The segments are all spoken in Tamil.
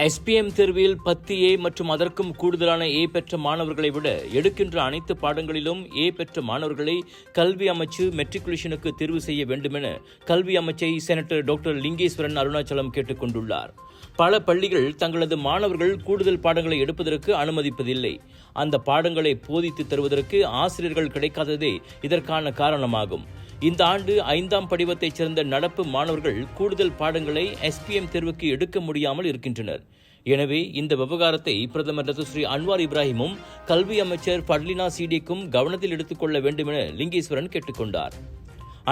SPM தேர்வில் 10A மற்றும் அதற்கும் கூடுதலான A பெற்ற மாணவர்களை விட எடுக்கின்ற அனைத்து பாடங்களிலும் A பெற்ற மாணவர்களை கல்வி அமைச்சு மெட்ரிகுலேஷனுக்கு தேர்வு செய்ய வேண்டுமென கல்வி அமைச்சை செனட்டர் டாக்டர் லிங்கேஸ்வரன் அருணாச்சலம் கேட்டுக் கொண்டுள்ளார். பல பள்ளிகள் தங்களது மாணவர்கள் கூடுதல் பாடங்களை எடுப்பதற்கு அனுமதிப்பதில்லை. அந்த பாடங்களை போதித்து தருவதற்கு ஆசிரியர்கள் கிடைக்காததே இதற்கான காரணமாகும். இந்த ஆண்டு 5ஆம் படிவத்தைச் சேர்ந்த நடப்பு மாணவர்கள் கூடுதல் பாடங்களை SPM தேர்வுக்கு எடுக்க முடியாமல் இருக்கின்றனர். எனவே இந்த விவகாரத்தை பிரதமர் டத்துஸ்ரீ அன்வார் இப்ராஹிமும் கல்வி அமைச்சர் ஃபட்லினா சீடிக்கும் கவனத்தில் எடுத்துக்கொள்ள வேண்டும் என லிங்கேஸ்வரன் கேட்டுக்கொண்டார்.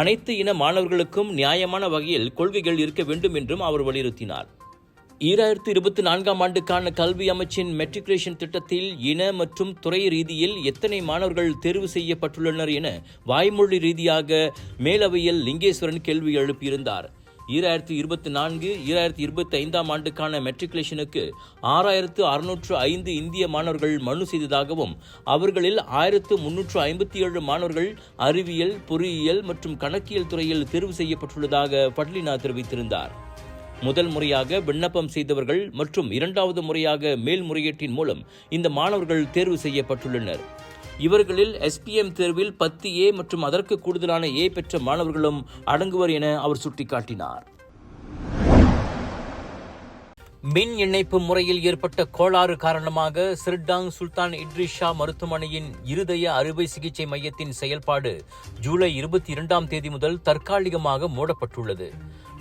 அனைத்து இன மாணவர்களுக்கும் நியாயமான வகையில் கொள்கைகள் இருக்க வேண்டும் என்றும் அவர் வலியுறுத்தினார். 2024ஆம் ஆண்டுக்கான கல்வி அமைச்சின் மெட்ரிகுலேஷன் திட்டத்தில் இன மற்றும் துறை ரீதியில் எத்தனை மாணவர்கள் தேர்வு செய்யப்பட்டுள்ளனர் என வாய்மொழி ரீதியாக மேலவையில் லிங்கேஸ்வரன் கேள்வி எழுப்பியிருந்தார். 2024-2025ஆம் ஆண்டுக்கான மெட்ரிகுலேஷனுக்கு 6605 இந்திய மாணவர்கள் மனு செய்ததாகவும் அவர்களில் 1357 மாணவர்கள் அறிவியல், பொறியியல் மற்றும் கணக்கியல் துறையில் தேர்வு செய்யப்பட்டுள்ளதாக ஃபட்லினா தெரிவித்திருந்தார். முதல் முறையாக விண்ணப்பம் செய்தவர்கள் மற்றும் இரண்டாவது முறையாக மேல்முறையீட்டின் மூலம் இந்த மாணவர்கள் தேர்வு செய்யப்பட்டுள்ளனர். இவர்களில் SPM தேர்வில் 10A மற்றும் அதற்கு கூடுதலான A பெற்ற மாணவர்களும் அடங்குவர் என அவர் சுட்டிக்காட்டினார். மின் இணைப்பு முறையில் ஏற்பட்ட கோளாறு காரணமாக சிர்டாங் சுல்தான் இட்ரிஸ் ஷா மருத்துவமனையின் இருதய அறுவை சிகிச்சை மையத்தின் செயல்பாடு ஜூலை 22ஆம் தேதி முதல் தற்காலிகமாக மூடப்பட்டுள்ளது.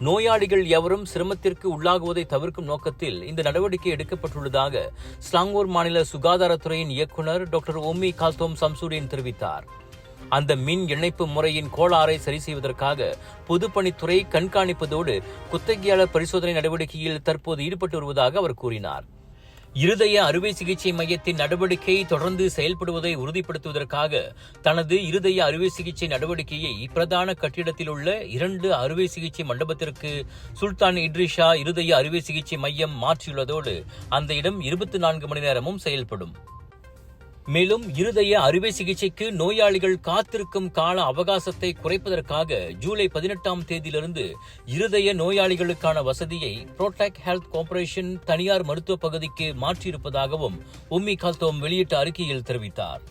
நோயாளிகள் எவரும் சிரமத்திற்கு உள்ளாகுவதை தவிர்க்கும் நோக்கத்தில் இந்த நடவடிக்கை எடுக்கப்பட்டுள்ளதாக ஸ்லாங்கூர் மாநில சுகாதாரத்துறையின் இயக்குநர் டாக்டர் உம்மி கால்தோம் சம்சூரின் தெரிவித்தார். அந்த மின் இணைப்பு முறையின் கோளாறை சரி செய்வதற்காக பொதுப்பணித்துறை கண்காணிப்பதோடு குத்தகையாளர் பரிசோதனை நடவடிக்கையில் தற்போது ஈடுபட்டு வருவதாக அவர் கூறினார். இருதய அறுவை சிகிச்சை மையத்தின் நடவடிக்கை தொடர்ந்து செயல்படுவதை உறுதிப்படுத்துவதற்காக தனது இருதய அறுவை சிகிச்சை நடவடிக்கையை பிரதான கட்டிடத்தில் உள்ள 2 அறுவை சிகிச்சை மண்டபத்திற்கு சுல்தான் இட்ரிஸ் ஷா இருதய அறுவை சிகிச்சை மையம் மாற்றியுள்ளதோடு அந்த இடம் 24 மணி நேரமும் செயல்படும். மேலும் இருதய அறுவை சிகிச்சைக்கு நோயாளிகள் காத்திருக்கும் கால அவகாசத்தை குறைப்பதற்காக ஜூலை 18ஆம் தேதியிலிருந்து இருதய நோயாளிகளுக்கான வசதியை புரோடெக் ஹெல்த் கார்ப்பரேஷன் தனியார் மருத்துவ பகுதிக்கு மாற்றியிருப்பதாகவும் உம்மி கால்தோம் வெளியிட்ட அறிக்கையில் தெரிவித்தார்.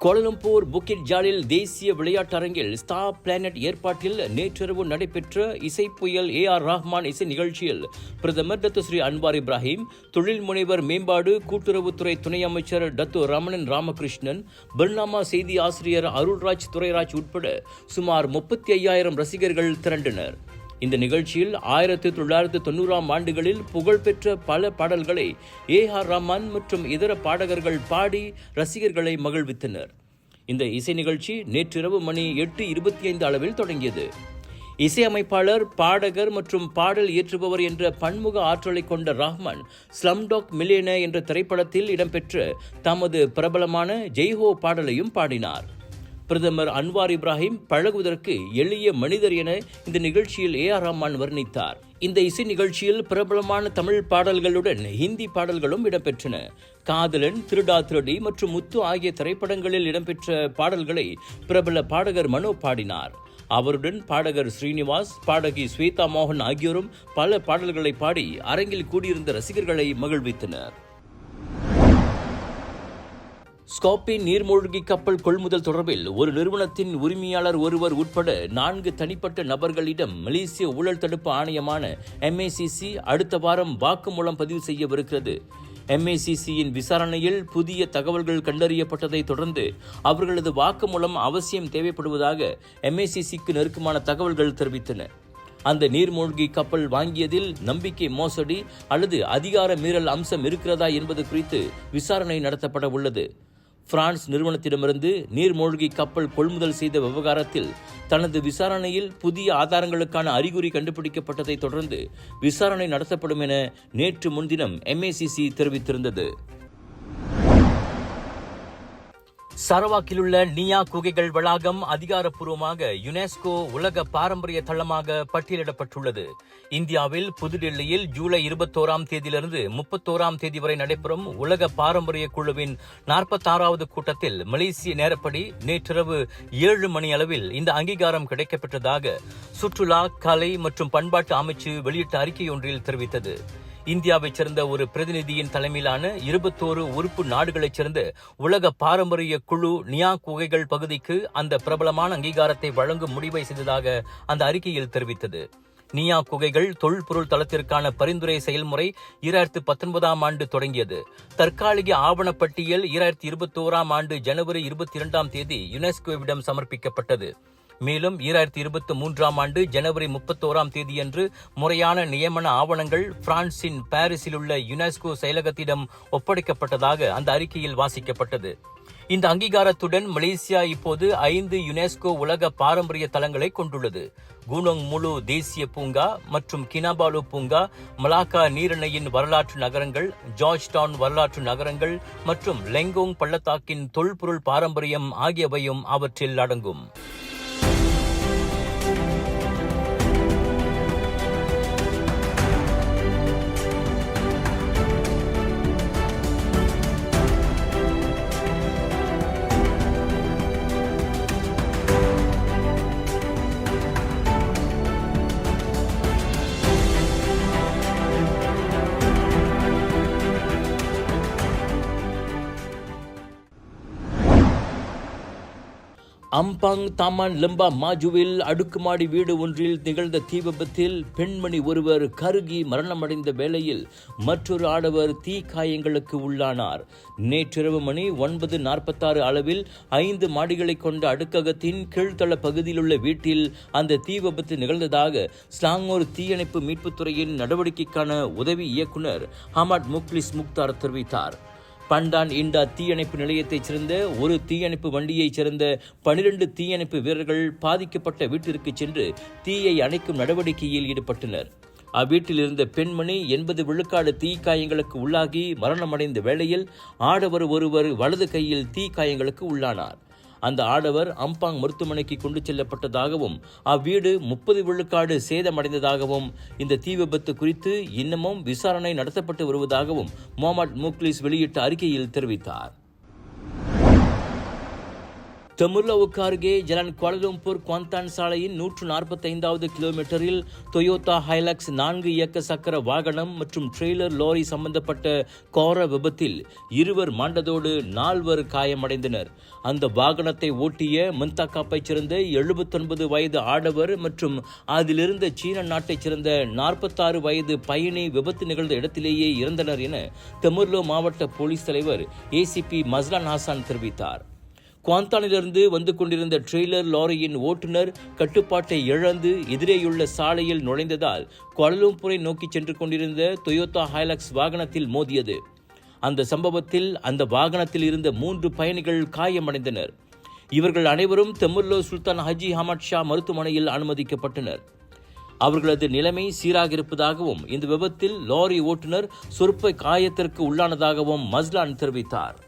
கோலாலம்பூர் புக்கிட் ஜாலில் தேசிய விளையாட்டரங்கில் ஸ்டார் பிளானட் ஏற்பாட்டில் நேற்றிரவு நடைபெற்ற இசைப்புயல் AR ரஹ்மான் இசை நிகழ்ச்சியில் பிரதமர் டத்துஸ்ரீ அன்வார் இப்ராஹிம், தொழில் முனைவர் மேம்பாடு கூட்டுறவுத்துறை துணை அமைச்சர் டத்து ரமணன் ராமகிருஷ்ணன், பர்னாமா செய்தி ஆசிரியர் அருள்ராஜ் துரைராஜ் உட்பட சுமார் 35,000 ரசிகர்கள் திரண்டனர். இந்த நிகழ்ச்சியில் 1990ஆம் ஆண்டுகளில் புகழ்பெற்ற பல பாடல்களை AR ரஹ்மான் மற்றும் இதர பாடகர்கள் பாடி ரசிகர்களை மகிழ்வித்தனர். இந்த இசை நிகழ்ச்சி நேற்றிரவு மணி 8:25 அளவில் தொடங்கியது. இசையமைப்பாளர், பாடகர் மற்றும் பாடல் இயற்றுபவர் என்ற பன்முக ஆற்றலை கொண்ட ரஹ்மான் ஸ்லம்டாக் மில்லியனர் என்ற திரைப்படத்தில் இடம்பெற்ற தமது பிரபலமான ஜெய்ஹோ பாடலையும் பாடினார். பிரதமர் அன்வார் இப்ராஹிம் பழகுவதற்கு எளிய மனிதர் என இந்த நிகழ்ச்சியில் AR ரஹ்மான் வர்ணித்தார். இந்த இசை நிகழ்ச்சியில் பிரபலமான தமிழ் பாடல்களுடன் ஹிந்தி பாடல்களும் இடம்பெற்றன. காதலன், திருடா திருடி மற்றும் முத்து ஆகிய திரைப்படங்களில் இடம்பெற்ற பாடல்களை பிரபல பாடகர் மனோ பாடினார். அவருடன் பாடகர் ஸ்ரீனிவாஸ், பாடகி ஸ்வேதா மோகன் ஆகியோரும் பல பாடல்களை பாடி அரங்கில் கூடியிருந்த ரசிகர்களை மகிழ்வித்தனர். ஸ்கார்பி நீர்மூழ்கி கப்பல் கொள்முதல் தொடர்பில் ஒரு நிறுவனத்தின் உரிமையாளர் ஒருவர் உட்பட 4 தனிப்பட்ட நபர்களிடம் மலேசிய ஊழல் தடுப்பு ஆணையமான MACC அடுத்த வாரம் வாக்குமூலம் பதிவு செய்யவிருக்கிறது. MACCயின் விசாரணையில் புதிய தகவல்கள் கண்டறியப்பட்டதை தொடர்ந்து அவர்களது வாக்குமூலம் அவசியம் தேவைப்படுவதாக MACCக்கு நெருக்கமான தகவல்கள் தெரிவித்தன. அந்த நீர்மூழ்கி கப்பல் வாங்கியதில் நம்பிக்கை மோசடி அல்லது அதிகார மீறல் அம்சம் இருக்கிறதா என்பது குறித்து விசாரணை நடத்தப்பட உள்ளது. பிரான்ஸ் நிறுவனத்திடமிருந்து நீர்மூழ்கி கப்பல் கொள்முதல் செய்த விவகாரத்தில் தனது விசாரணையில் புதிய ஆதாரங்களுக்கான அறிகுறி கண்டுபிடிக்கப்பட்டதை தொடர்ந்து விசாரணை நடத்தப்படும் என நேற்று முன்தினம் MACC தெரிவித்திருந்தது. சரவாக்கில் உள்ள நியா குகைகள் வளாகம் அதிகாரப்பூர்வமாக யுனெஸ்கோ உலக பாரம்பரிய தளமாக பட்டியலிடப்பட்டுள்ளது. இந்தியாவில் புதுடெல்லியில் ஜூலை 21ஆம் தேதியிலிருந்து 31ஆம் தேதி வரை நடைபெறும் உலக பாரம்பரிய குழுவின் 46வது கூட்டத்தில் மலேசிய நேரப்படி நேற்றிரவு 7 மணி அளவில் இந்த அங்கீகாரம் கிடைக்கப்பெற்றதாக சுற்றுலா, கலை மற்றும் பண்பாட்டு அமைச்சு வெளியிட்ட அறிக்கையொன்றில் தெரிவித்தது. இந்தியாவைச் சேர்ந்த ஒரு பிரதிநிதியின் தலைமையிலான 21 உறுப்பு நாடுகளைச் சேர்ந்த உலக பாரம்பரிய குழு நியா குகைகள் பகுதிக்கு அந்த பிரபலமான அங்கீகாரத்தை வழங்கும் முடிவை செய்ததாக அந்த அறிக்கையில் தெரிவித்தது. நியா குகைகள் தொல்பொருள் தளத்திற்கான பரிந்துரை செயல்முறை 2019ஆம் ஆண்டு தொடங்கியது. தற்காலிக ஆவணப்பட்டியல் 2021ஆம் ஆண்டு ஜனவரி 22ஆம் தேதி யுனெஸ்கோவிடம் சமர்ப்பிக்கப்பட்டது. மேலும் 2023ஆம் ஆண்டு ஜனவரி 31ஆம் தேதியன்று முறையான நியமன ஆவணங்கள் பிரான்சின் பாரிஸில் உள்ள யுனெஸ்கோ செயலகத்திடம் ஒப்படைக்கப்பட்டதாக அந்த அறிக்கையில் வாசிக்கப்பட்டது. இந்த அங்கீகாரத்துடன் மலேசியா இப்போது 5 யுனெஸ்கோ உலக பாரம்பரிய தலங்களை கொண்டுள்ளது. குனோங் முலு தேசிய பூங்கா மற்றும் கினாபாலு பூங்கா, மலாக்கா நீரிணையின் வரலாற்று நகரங்கள், ஜார்ஜ் டவுன் வரலாற்று நகரங்கள் மற்றும் லெங்கோங் பள்ளத்தாக்கின் தொல்பொருள் பாரம்பரியம் ஆகியவையும் அவற்றில் அடங்கும். அம்பாங் தாமான் லம்பா மாஜுவில் அடுக்குமாடி வீடு ஒன்றில் நிகழ்ந்த தீ விபத்தில் பெண்மணி ஒருவர் கருகி மரணமடைந்த வேளையில் மற்றொரு ஆடவர் தீ காயங்களுக்கு உள்ளானார். நேற்றிரவு மணி 9:46 அளவில் 5 மாடிகளை கொண்ட அடுக்ககத்தின் கீழ்த்தள பகுதியிலுள்ள வீட்டில் அந்த தீ விபத்து நிகழ்ந்ததாக ஸ்லாங்கூர் தீயணைப்பு மீட்புத்துறையின் நடவடிக்கைக்கான உதவி இயக்குநர் ஹமாட் முக்லிஸ் முக்தார் தெரிவித்தார். பண்டான் இண்டா தீயணைப்பு நிலையத்தைச் சேர்ந்த ஒரு தீயணைப்பு வண்டியைச் சேர்ந்த 12 தீயணைப்பு வீரர்கள் பாதிக்கப்பட்ட வீட்டிற்கு சென்று தீயை அணைக்கும் நடவடிக்கையில் ஈடுபட்டனர். அவ்வீட்டில் இருந்த பெண்மணி 80 விழுக்காடு தீக்காயங்களுக்கு உள்ளாகி மரணமடைந்த வேளையில் ஆடவர் ஒருவர் வலது கையில் தீக்காயங்களுக்கு உள்ளானார். அந்த ஆடவர் அம்பாங் மருத்துவமனைக்கு கொண்டு செல்லப்பட்டதாகவும் அவ்வீடு 30 விழுக்காடு சேதமடைந்ததாகவும் இந்த தீ விபத்து குறித்து இன்னமும் விசாரணை நடத்தப்பட்டு வருவதாகவும் முகமது முக்லிஸ் வெளியிட்ட அறிக்கையில் தெரிவித்தார். தெமுர்லவுக்கு அருகே ஜலான் குவாலலும்பூர் குவாந்தான் சாலையின் 145வது கிலோமீட்டரில் டொயோட்டா ஹைலக்ஸ் 4 இயக்க சக்கர வாகனம் மற்றும் ட்ரெய்லர் லாரி சம்பந்தப்பட்ட கோர விபத்தில் 2 மாண்டதோடு 4 காயமடைந்தனர். அந்த வாகனத்தை ஓட்டிய மந்தாக்காப்பைச் சேர்ந்த 79 வயது ஆடவர் மற்றும் அதிலிருந்த சீன நாட்டைச் சேர்ந்த 46 வயது பயணி விபத்து நிகழ்ந்த இடத்திலேயே இறந்தனர் என தெமுர்லோ மாவட்ட போலீஸ் தலைவர் ஏசிபி மஸ்லான் ஹாசான் தெரிவித்தார். குவாந்தானிலிருந்து வந்து கொண்டிருந்த ட்ரெய்லர் லாரியின் ஓட்டுநர் கட்டுப்பாட்டை இழந்து எதிரேயுள்ள சாலையில் நுழைந்ததால் குவாலலும்பூரை நோக்கி சென்று கொண்டிருந்த டொயோட்டா ஹைலக்ஸ் வாகனத்தில் மோதியது. அந்த சம்பவத்தில் அந்த வாகனத்தில் இருந்த 3 பயணிகள் காயமடைந்தனர். இவர்கள் அனைவரும் தெமுர்லோ சுல்தான் ஹஜி ஹமட் ஷா மருத்துவமனையில் அனுமதிக்கப்பட்டனர். அவர்களது நிலைமை சீராக இருப்பதாகவும் இந்த விபத்தில் லாரி ஓட்டுநர் சொற்ப காயத்திற்கு உள்ளானதாகவும் மஸ்லான் தெரிவித்தார்.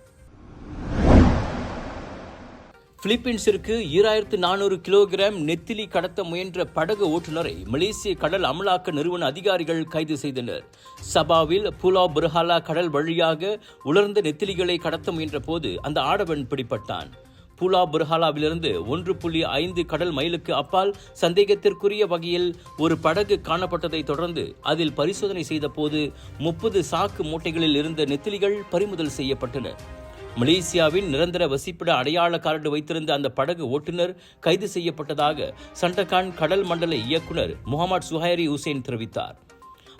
பிலிப்பீன்ஸிற்கு 2400 கிலோகிராம் நெத்திலி கடத்த முயன்ற படகு ஓட்டுநரை மலேசிய கடல் அமலாக்க நிறுவன அதிகாரிகள் கைது செய்தனர். சபாவில் புலா புர்ஹாலா கடல் வழியாக உலர்ந்த நெத்திலிகளை கடத்த முயன்ற போது அந்த ஆடவன் பிடிபட்டான். புலா புர்ஹாலாவிலிருந்து 1.5 கடல் மைலுக்கு அப்பால் சந்தேகத்திற்குரிய வகையில் ஒரு படகு காணப்பட்டதை தொடர்ந்து அதில் பரிசோதனை செய்த போது 30 சாக்கு மூட்டைகளில் இருந்த நெத்திலிகள் பறிமுதல் செய்யப்பட்டன. மலேசியாவின் நிரந்தர வசிப்பிட அடையாள கார்டு வைத்திருந்த அந்த படகு ஓட்டுநர் கைது செய்யப்பட்டதாக சண்டகான் கடல் மண்டல இயக்குநர் முகமது சுஹைரி ஹுசேன் தெரிவித்தார்.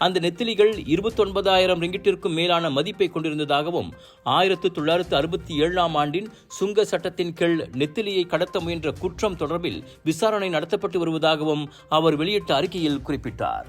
அந்த நெத்திலிகள் 29,000 ரிங்கிட்டிற்கும் மேலான மதிப்பை கொண்டிருந்ததாகவும் 1967ஆம் ஆண்டின் சுங்க சட்டத்தின் கீழ் நெத்திலியை கடத்த முயன்ற குற்றம் தொடர்பில் விசாரணை நடத்தப்பட்டு வருவதாகவும் அவர் வெளியிட்ட அறிக்கையில் குறிப்பிட்டார்.